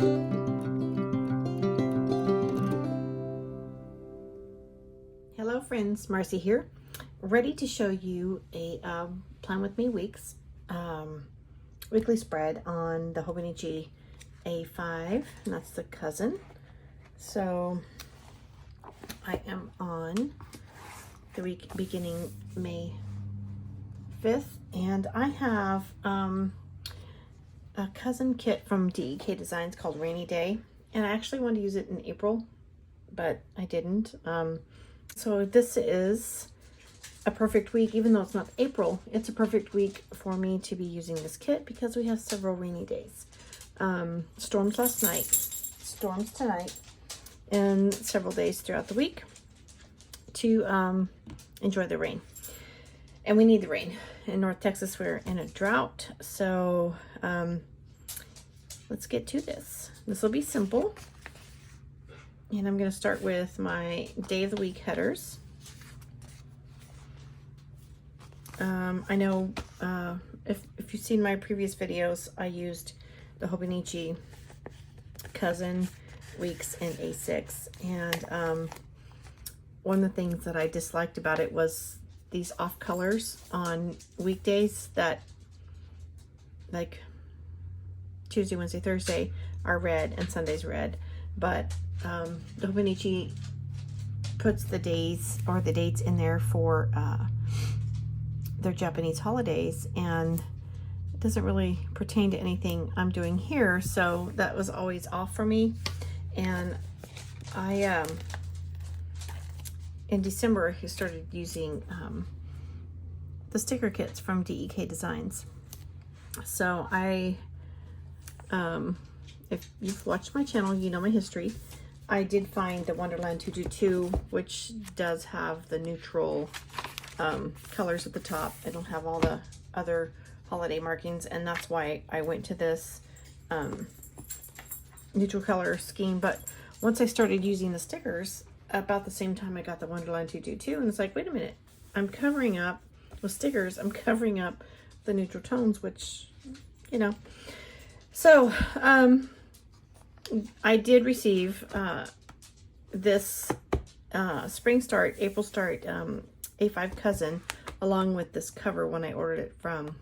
Hello friends, Marcy here, ready to show you a Plan With Me Weeks weekly spread on the Hobonichi A5, and that's the cousin. So I am on the week beginning May 5th, and I have a cousin kit from DEKdesigns called Rainy Day, and I actually wanted to use it in April, but I didn't. So this is a perfect week, even though it's not April, it's a perfect week for me to be using this kit because we have several rainy days. Storms last night, storms tonight, and several days throughout the week to enjoy the rain. And we need the rain. In North Texas, we're in a drought, so let's get to this. This will be simple. And I'm going to start with my day of the week headers. I know if you've seen my previous videos, I used the Hobonichi Cousin weeks in A6. And one of the things that I disliked about it was these off colors on weekdays that, like Tuesday, Wednesday, Thursday are red and Sunday's red. But the Hobonichi puts the days or the dates in there for their Japanese holidays, and it doesn't really pertain to anything I'm doing here, so that was always off for me. And I in December I started using the sticker kits from DEKdesigns. So I if you've watched my channel, you know my history. I did find the Wonderland 222, which does have the neutral colors at the top. It'll have all the other holiday markings, and that's why I went to this neutral color scheme. But once I started using the stickers, about the same time I got the Wonderland 222, and it's like, wait a minute, I'm covering up with stickers, I'm covering up the neutral tones, which, you know. So, I did receive this spring start, April start A5 cousin along with this cover when I ordered it from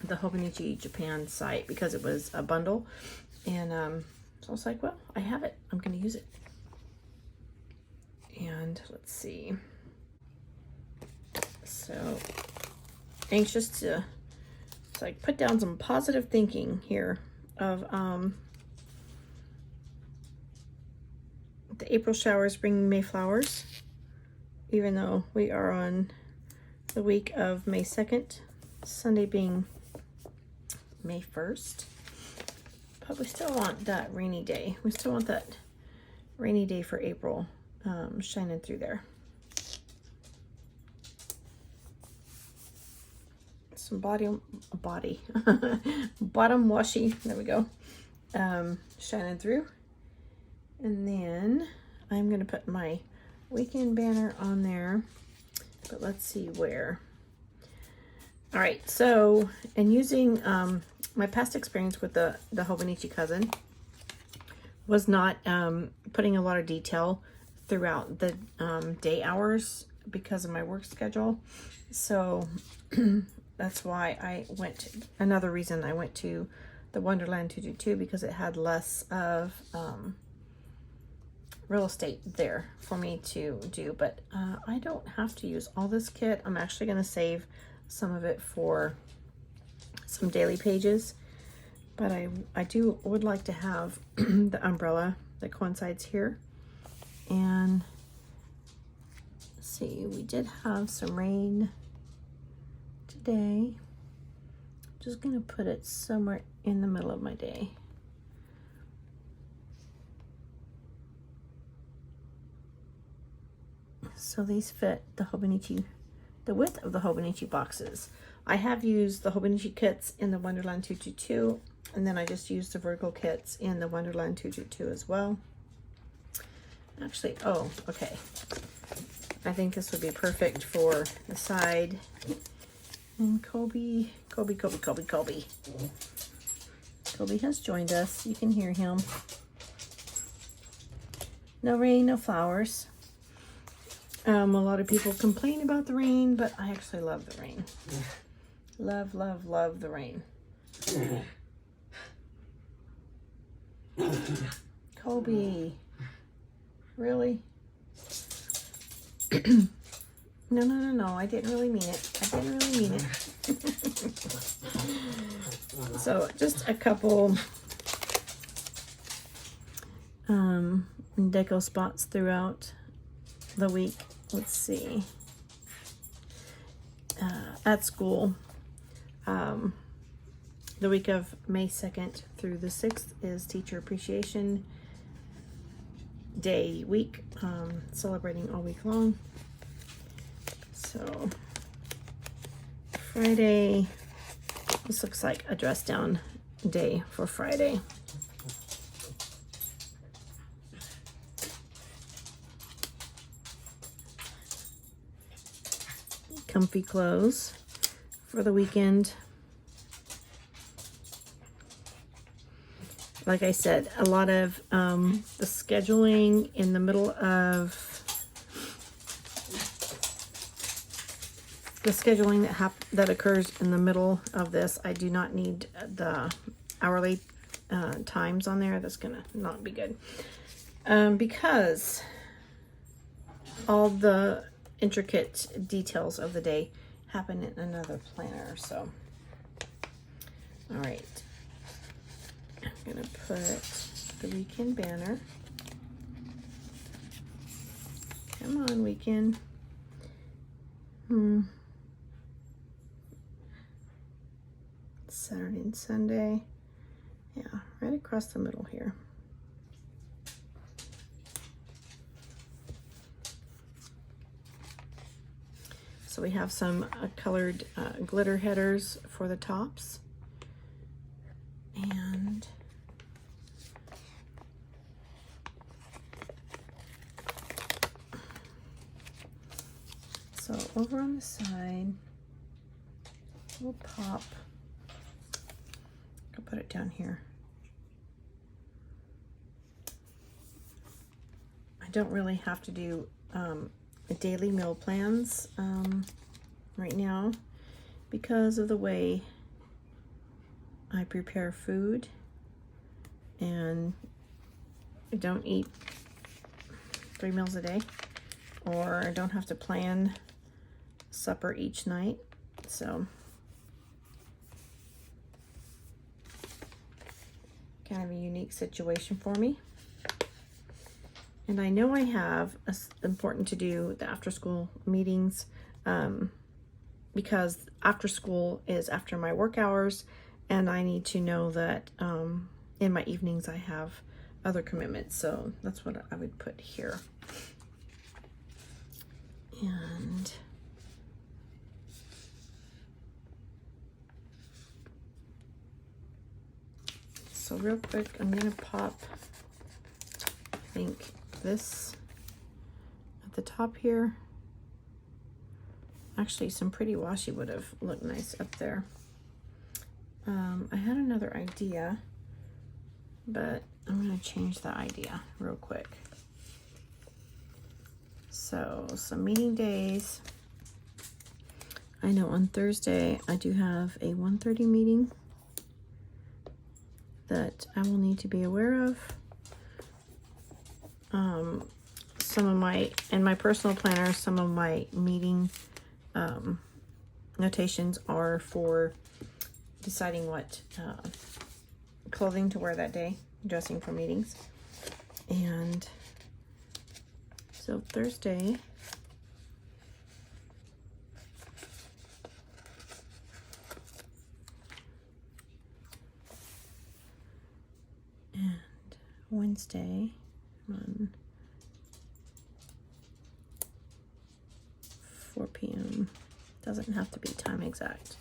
the Hobonichi Japan site because it was a bundle. And so I was like, well, I have it. I'm going to use it. And let's see. So anxious to like put down some positive thinking here of the April showers bringing May flowers, even though we are on the week of May 2nd, Sunday being May 1st. But we still want that rainy day. We still want that rainy day for April shining through there. Some bottom washi, there we go, shining through. And then I'm going to put my weekend banner on there, but let's see where. All right, so in using my past experience with the Hobonichi Cousin was not putting a lot of detail throughout the day hours because of my work schedule. So that's why another reason I went to the Wonderland 222, because it had less of real estate there for me to do. But I don't have to use all this kit. I'm actually going to save some of it for some daily pages, but I would like to have the umbrella that coincides here. And let's see, we did have some rain today. I'm just going to put it somewhere in the middle of my day. So these fit the Hobonichi, the width of the Hobonichi boxes. I have used the Hobonichi kits in the Wonderland 222, and then I just used the vertical kits in the Wonderland 222 as well. Actually, oh, okay. I think this would be perfect for the side. And Kobe. Toby has joined us. You can hear him. No rain, no flowers. A lot of people complain about the rain, but I actually love the rain. Love, love, love the rain. Kobe. Really? No. I didn't really mean it. So just a couple deco spots throughout the week. Let's see. At school, the week of May 2nd through the 6th is Teacher Appreciation Day week, celebrating all week long. So Friday, this looks like a dress down day for Friday. Comfy clothes for the weekend. Like I said, a lot of the scheduling in the middle of the scheduling that occurs in the middle of this. I do not need the hourly times on there. That's gonna not be good because all the intricate details of the day happen in another planner. So, all right. I'm gonna put the weekend banner. Come on, weekend. Saturday and Sunday. Yeah, right across the middle here. So we have some colored glitter headers for the tops. And so over on the side, we'll pop, I'll put it down here. I don't really have to do daily meal plans right now because of the way I prepare food, and I don't eat 3 meals a day, or I don't have to plan supper each night. So kind of a unique situation for me. And I know I have important to do the after school meetings because after school is after my work hours, and I need to know that in my evenings I have other commitments. So that's what I would put here. And so real quick, I'm gonna pop, I think, this at the top here. Actually, some pretty washi would have looked nice up there. I had another idea, but I'm going to change the idea real quick. So, some meeting days. I know on Thursday I do have a 1:30 meeting that I will need to be aware of. Some of my, in my personal planner, some of my meeting notations are for deciding what clothing to wear that day, dressing for meetings. And so Thursday, and Wednesday on 4 p.m. Doesn't have to be time exact.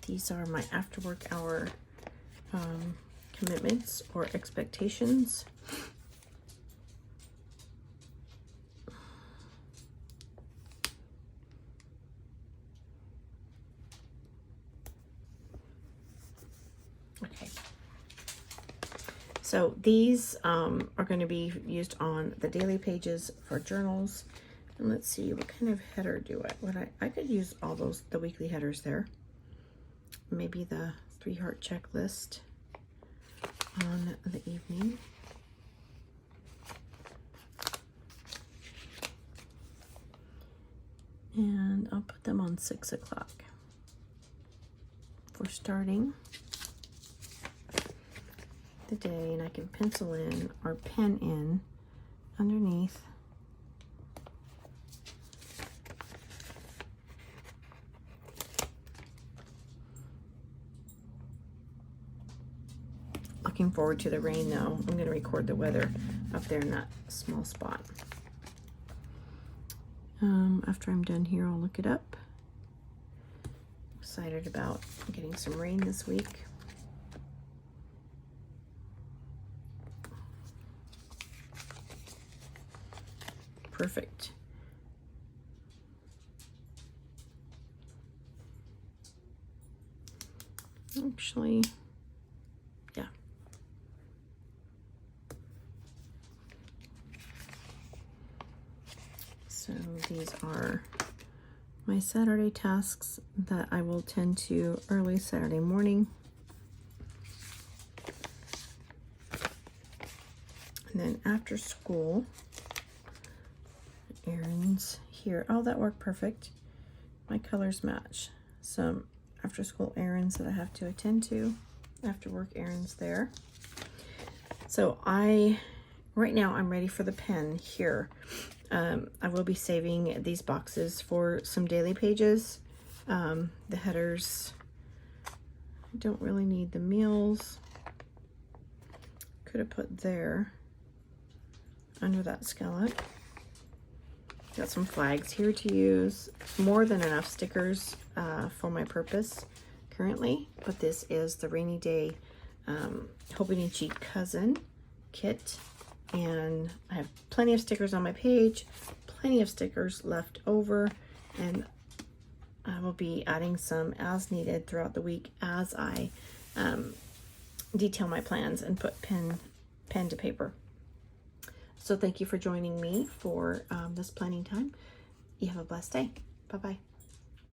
These are my after work hour commitments or expectations. So these are going to be used on the daily pages for journals. And let's see, what kind of header do I could use all those, the weekly headers there. Maybe the 3-heart checklist on the evening. And I'll put them on 6 o'clock for starting the day, and I can pencil in or pen in underneath looking forward to the rain though. I'm going to record the weather up there in that small spot. After I'm done here, I'll look it up. Excited about getting some rain this week. Perfect. Actually, yeah. So these are my Saturday tasks that I will tend to early Saturday morning. And then after school, errands here. Oh, that worked perfect. My colors match. Some after school errands that I have to attend to. After work errands there. So right now I'm ready for the pen here. I will be saving these boxes for some daily pages. The headers, I don't really need the meals. Could have put there under that scallop. Got some flags here to use. More than enough stickers for my purpose currently, but this is the rainy day Hobonichi Cousin kit, and I have plenty of stickers on my page, plenty of stickers left over, and I will be adding some as needed throughout the week as I detail my plans and put pen to paper. So thank you for joining me for this planning time. You have a blessed day. Bye-bye.